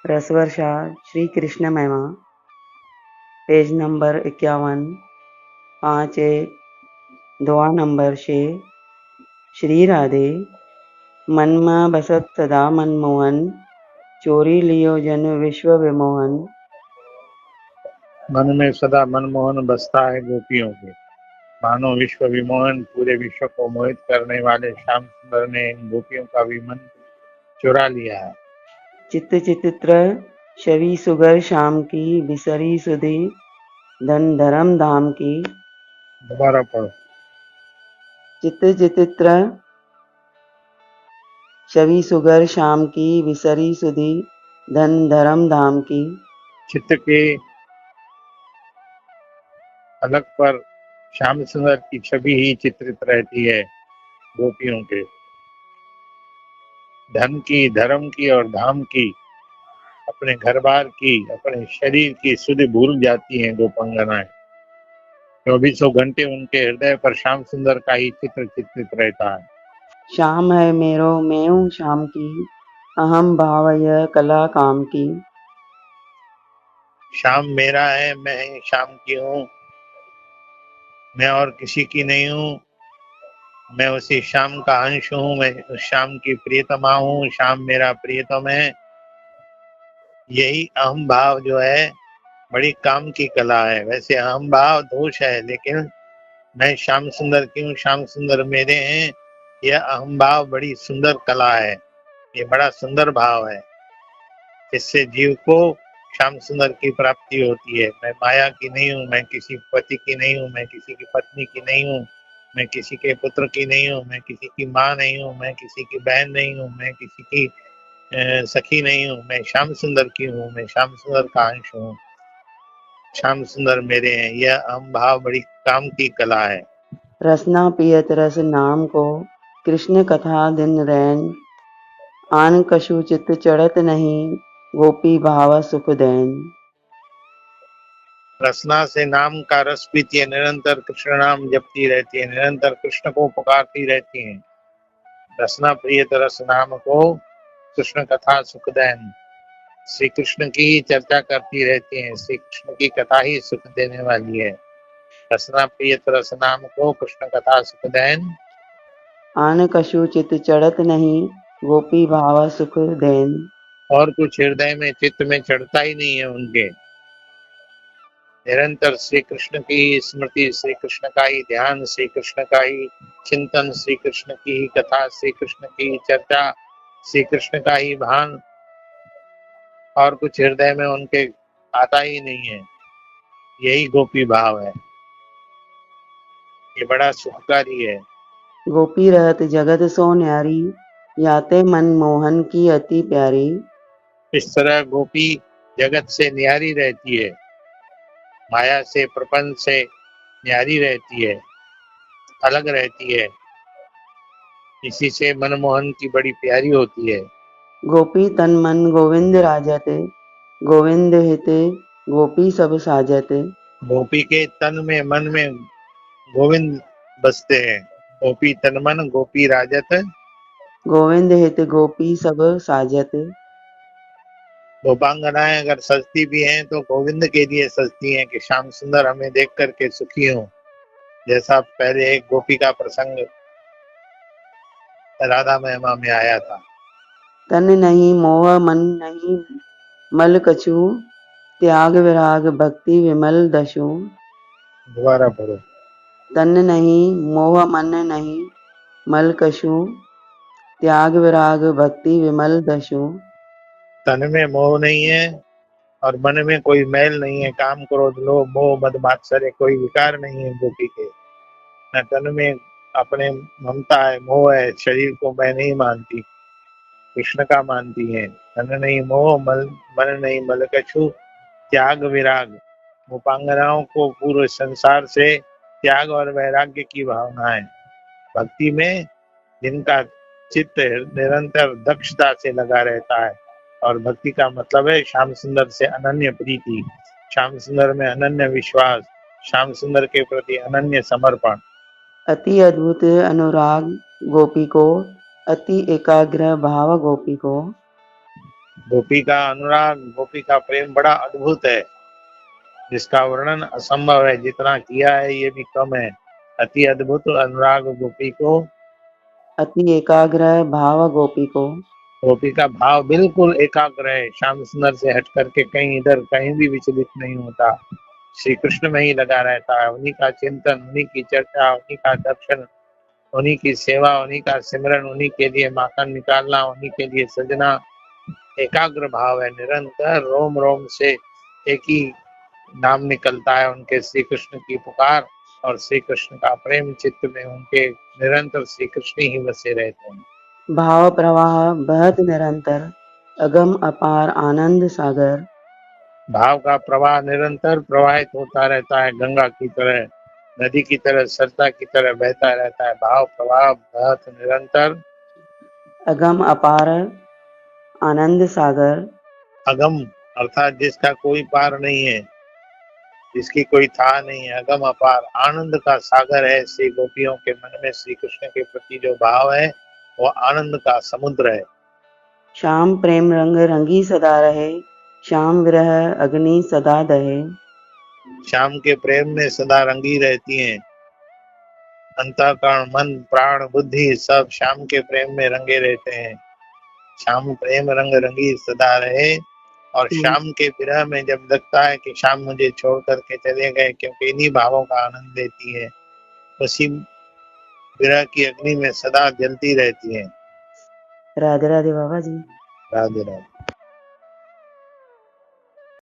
रसवर्षा श्री कृष्ण महिमा, page number 51, 5-1 दुआ number 6। Shri Radhe मन में बसत सदा मनमोहन, चोरी लियो जन विश्व विमोहन। मन में सदा मनमोहन बसता है गोपियों के, मानो विश्व विमोहन पूरे विश्व को मोहित करने वाले श्याम सुंदर ने इन गोपियों का भी मन चुरा लिया है। चित्त चित्र छवि सुगर श्याम की, बिसरी सुधि धन धर्म धाम की। दोबारा पढ़ो। चित्त चित्र छवि सुगर श्याम की, बिसरी सुधि धन धर्म धाम की। चित्त के अलग पर श्याम सुंदर की छवि ही चित्रित रहती है गोपियों के। धन की, धर्म की और धाम की, अपने घर बार की, अपने शरीर की सुधि भूल जाती हैं गोपंगनाएं। 24 घंटे उनके हृदय पर श्याम सुंदर का ही चित्र चित्रित रहता है। श्याम है मेरो मैं हूँ श्याम की, अहम भाव यह कला काम की। श्याम मेरा है, मैं श्याम की हूँ, मैं और किसी की नहीं हूँ। मैं उसी श्याम का अंश हूँ, मैं उस श्याम की प्रियतमा हूँ, श्याम मेरा प्रियतम है। यही अहम भाव जो है बड़ी काम की कला है। वैसे अहम भाव दोष है, लेकिन मैं श्याम सुंदर की हूँ, श्याम सुंदर मेरे हैं, यह अहम भाव बड़ी सुंदर कला है। ये बड़ा सुंदर भाव है, इससे जीव को श्याम सुंदर की प्राप्ति होती है। मैं माया की नहीं हूँ, मैं किसी पति की नहीं हूँ, मैं किसी की पत्नी की नहीं हूँ, मैं किसी के पुत्र की नहीं हूँ, मैं किसी की माँ नहीं हूँ, मैं किसी की बहन नहीं हूँ, मैं किसी की सखी नहीं हूँ। मैं श्याम सुंदर की हूँ, मैं श्याम सुंदर का अंश हूँ, श्याम सुंदर मेरे हैं। यह अहम भाव बड़ी काम की कला है। रसना पियत रस नाम को, कृष्ण कथा दिन रैन। आन कछु चित्त चढ़त नहीं, गोपी भाव सुख दैन। रसना से नाम का रस पीती है, निरंतर कृष्ण नाम जपती रहती है, निरंतर कृष्ण को पुकारती रहती है। रसना प्रियत रस नाम को, कृष्ण कथा सुखदैन। श्री कृष्ण की चर्चा करती रहती है, श्री कृष्ण की कथा ही सुख देने वाली है। रसना प्रियत रस नाम को, कृष्ण कथा सुखदैन। आन कछु चित्त चढ़त नहीं, गोपी भाव सुख दैन। और कुछ हृदय में चित्त में चढ़ता ही नहीं है उनके। निरंतर श्री कृष्ण की स्मृति, श्री कृष्ण का ही ध्यान, श्री कृष्ण का ही चिंतन, श्री कृष्ण की ही कथा, श्री कृष्ण की ही चर्चा, श्री कृष्ण का ही भान, और कुछ हृदय में उनके आता ही नहीं है। यही गोपी भाव है, ये बड़ा सुखकारी है। गोपी रहत जगत सो न्यारी, याते मन मोहन की अति प्यारी। इस तरह गोपी जगत से न्यारी रहती है, माया से प्रपंच से न्यारी रहती है, अलग रहती है, इसी से मनमोहन की बड़ी प्यारी होती है। गोपी तन मन गोविंद राजते, गोविंद हिते गोपी सब साजते। गोपी के तन में मन में गोविंद बसते हैं। गोपी तन मन गोपी राजत। गोविंद हित गोपी सब साजते। गोपांगनाएं अगर सजती भी हैं तो गोविंद के लिए सजती हैं कि श्याम सुंदर हमें देख करके सुखी हों। जैसा पहले एक गोपी का प्रसंग राधा महिमा में आया था। तन नहीं मोह मन नहीं मल कछु, त्याग विराग भक्ति विमल दशु। दोबारा पढ़ो। तन नहीं मोह मन नहीं मल कछु, त्याग विराग भक्ति विमल दशु। तन में मोह नहीं है और मन में कोई मैल नहीं है, काम क्रोध लोभ मोह मद मात्सर्य कोई विकार नहीं है गोपी के। न तन में अपने ममता है, मोह है, शरीर को मैं नहीं मानती, कृष्ण का मानती है। तन नहीं मोह मन नहीं मल कछु, त्याग विराग। उपांगनाओं को पूरे संसार से त्याग और वैराग्य की भावना है। भक्ति में जिनका चित्त निरंतर दक्षता से लगा रहता है, और भक्ति का मतलब है श्याम सुंदर से अनन्य प्रीति, श्याम सुंदर में अनन्य विश्वास, श्याम सुंदर के प्रति अनन्य समर्पण। अति अद्भुत अनुराग गोपी को, अति एकाग्र भाव गोपी को। गोपी का अनुराग, गोपी का प्रेम बड़ा अद्भुत है, जिसका वर्णन असंभव है। जितना किया है ये भी कम है। अति अद्भुत अनुराग गोपी को, अति एकाग्र भाव गोपी को। गोपी का भाव बिल्कुल एकाग्र है, श्याम सुंदर से हट करके कहीं इधर कहीं भी विचलित नहीं होता, श्री कृष्ण में ही लगा रहता है। उन्हीं का चिंतन, उन्हीं की चर्चा, उन्हीं का दर्शन, उन्हीं की सेवा, उन्हीं का सिमरन, उन्हीं के लिए माखन निकालना, उन्हीं के लिए सजना। एकाग्र भाव है, निरंतर रोम रोम से एक ही नाम निकलता है, उनके श्री कृष्ण की पुकार और श्री कृष्ण का प्रेम। चित्त में उनके निरंतर श्री कृष्ण ही बसे रहते हैं। भाव प्रवाह बहत निरंतर, अगम अपार आनंद सागर। भाव का प्रवाह निरंतर प्रवाहित होता रहता है, गंगा की तरह, नदी की तरह, सरता की तरह बहता रहता है। भाव प्रवाह बहुत निरंतर, अगम अपार आनंद सागर। अगम अर्थात जिसका कोई पार नहीं है, जिसकी कोई था नहीं है, अगम अपार आनंद का सागर है। श्री गोपियों के मन में श्री कृष्ण के प्रति जो भाव है वो आनंद का समुद्र है। श्याम प्रेम रंग रंगी सदा रहे, श्याम विरह अग्नि सदा दहे। श्याम के प्रेम में सदा रंगी रहती हैं, अंतःकरण, मन, प्राण, बुद्धि सब श्याम के प्रेम में रंगे रहते हैं। श्याम प्रेम रंग रंगी सदा रहे। और श्याम के विरह में जब लगता है कि श्याम मुझे छोड़ करके चले गए, क्योंकि इन्हीं भावों का आनंद लेती है, उसी विरह की अग्नि में सदा जलती रहती है। राधे राधे बाबा जी। राधे राधे।